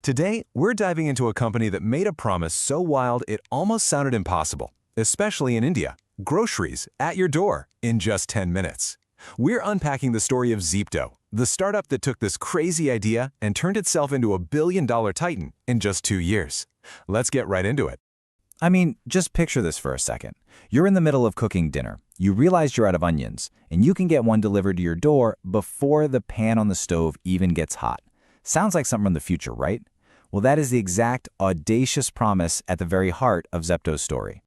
Today, we're diving into a company that made a promise so wild it almost sounded impossible, especially in India. Groceries at your door in just 10 minutes. We're unpacking the story of Zepto, the startup that took this crazy idea and turned itself into a billion-dollar titan in just 2 years. Let's get right into it. I mean, just picture this for a second. You're in the middle of cooking dinner. You realize you're out of onions, and you can get one delivered to your door before the pan on the stove even gets hot. Sounds like something from the future, right? Well, that is the exact audacious promise at the very heart of Zepto's story.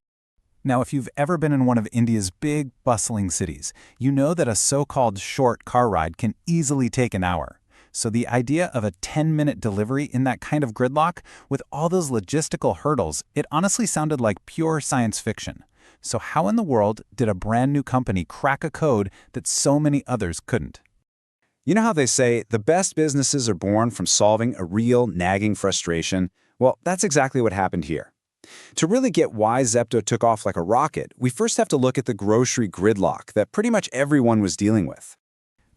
Now, if you've ever been in one of India's big, bustling cities, you know that a so-called short car ride can easily take an hour. So the idea of a 10-minute delivery in that kind of gridlock, with all those logistical hurdles, it honestly sounded like pure science fiction. So how in the world did a brand new company crack a code that so many others couldn't? You know how they say the best businesses are born from solving a real nagging frustration? Well, that's exactly what happened here. To really get why Zepto took off like a rocket, we first have to look at the grocery gridlock that pretty much everyone was dealing with.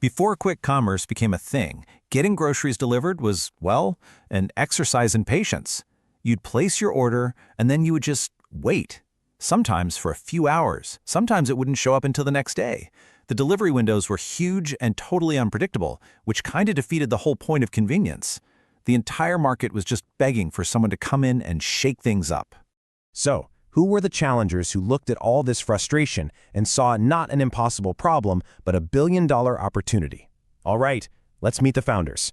Before quick commerce became a thing, getting groceries delivered was, well, an exercise in patience. You'd place your order, and then you would just wait. Sometimes for a few hours. Sometimes it wouldn't show up until the next day. The delivery windows were huge and totally unpredictable, which kind of defeated the whole point of convenience. The entire market was just begging for someone to come in and shake things up. So, who were the challengers who looked at all this frustration and saw not an impossible problem, but a billion-dollar opportunity? All right, let's meet the founders.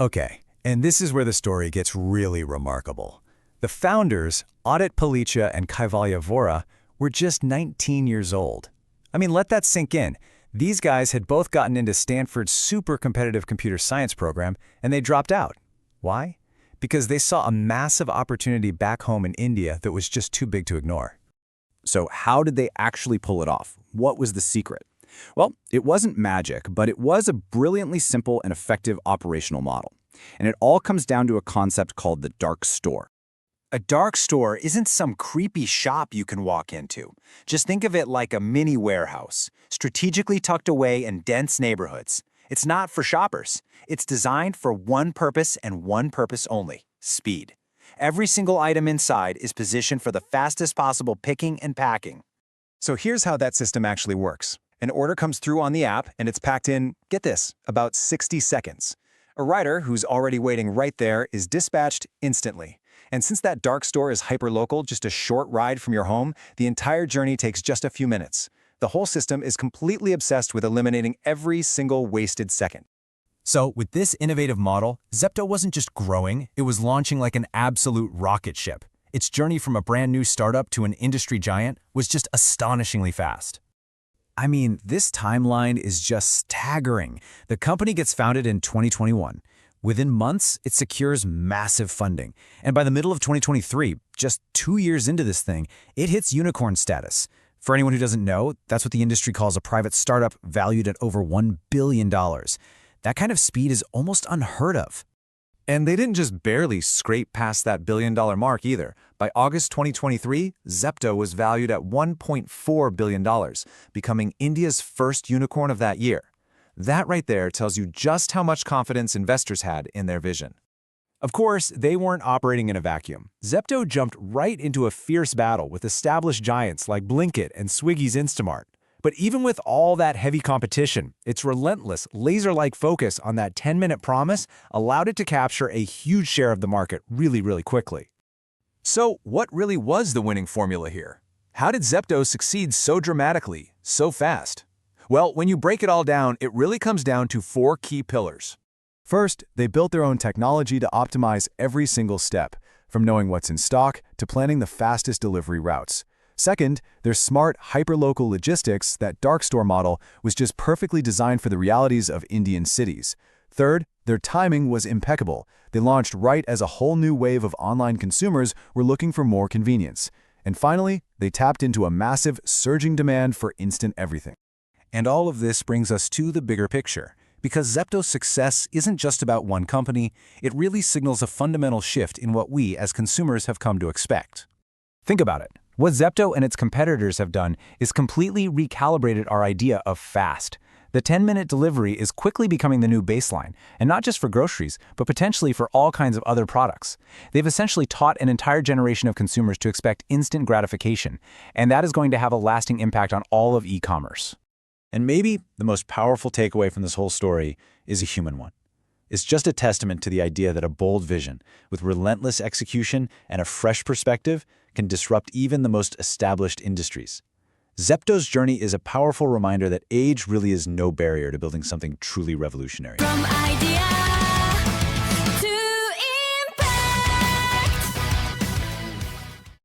Okay, and this is where the story gets really remarkable. The founders, Aadit, Palicha, and Kaivalya Vohra, were just 19 years old. I mean, let that sink in. These guys had both gotten into Stanford's super competitive computer science program, and they dropped out. Why? Because they saw a massive opportunity back home in India that was just too big to ignore. So how did they actually pull it off? What was the secret? Well, it wasn't magic, but it was a brilliantly simple and effective operational model. And it all comes down to a concept called the dark store. A dark store isn't some creepy shop you can walk into. Just think of it like a mini warehouse, strategically tucked away in dense neighborhoods. It's not for shoppers. It's designed for one purpose and one purpose only: speed. Every single item inside is positioned for the fastest possible picking and packing. So here's how that system actually works. An order comes through on the app, and it's packed in, get this, about 60 seconds. A rider who's already waiting right there is dispatched instantly. And since that dark store is hyperlocal, just a short ride from your home, the entire journey takes just a few minutes. The whole system is completely obsessed with eliminating every single wasted second. So with this innovative model, Zepto wasn't just growing, it was launching like an absolute rocket ship. Its journey from a brand new startup to an industry giant was just astonishingly fast. I mean, this timeline is just staggering. The company gets founded in 2021. Within months, it secures massive funding. And by the middle of 2023, just 2 years into this thing, it hits unicorn status. For anyone who doesn't know, that's what the industry calls a private startup valued at over $1 billion. That kind of speed is almost unheard of. And they didn't just barely scrape past that billion-dollar mark either. By August 2023, Zepto was valued at $1.4 billion, becoming India's first unicorn of that year. That right there tells you just how much confidence investors had in their vision. Of course, they weren't operating in a vacuum. Zepto jumped right into a fierce battle with established giants like Blinkit and Swiggy's Instamart. But even with all that heavy competition, its relentless, laser-like focus on that 10-minute promise allowed it to capture a huge share of the market really quickly. So what really was the winning formula here? How did Zepto succeed so dramatically, so fast? Well, when you break it all down, it really comes down to 4 key pillars. First, they built their own technology to optimize every single step, from knowing what's in stock to planning the fastest delivery routes. Second, their smart, hyperlocal logistics, that dark store model, was just perfectly designed for the realities of Indian cities. Third, their timing was impeccable. They launched right as a whole new wave of online consumers were looking for more convenience. And finally, they tapped into a massive, surging demand for instant everything. And all of this brings us to the bigger picture. Because Zepto's success isn't just about one company, it really signals a fundamental shift in what we as consumers have come to expect. Think about it. What Zepto and its competitors have done is completely recalibrated our idea of fast. The 10-minute delivery is quickly becoming the new baseline, and not just for groceries, but potentially for all kinds of other products. They've essentially taught an entire generation of consumers to expect instant gratification, and that is going to have a lasting impact on all of e-commerce. And maybe the most powerful takeaway from this whole story is a human one. It's just a testament to the idea that a bold vision, with relentless execution and a fresh perspective, can disrupt even the most established industries. Zepto's journey is a powerful reminder that age really is no barrier to building something truly revolutionary. From idea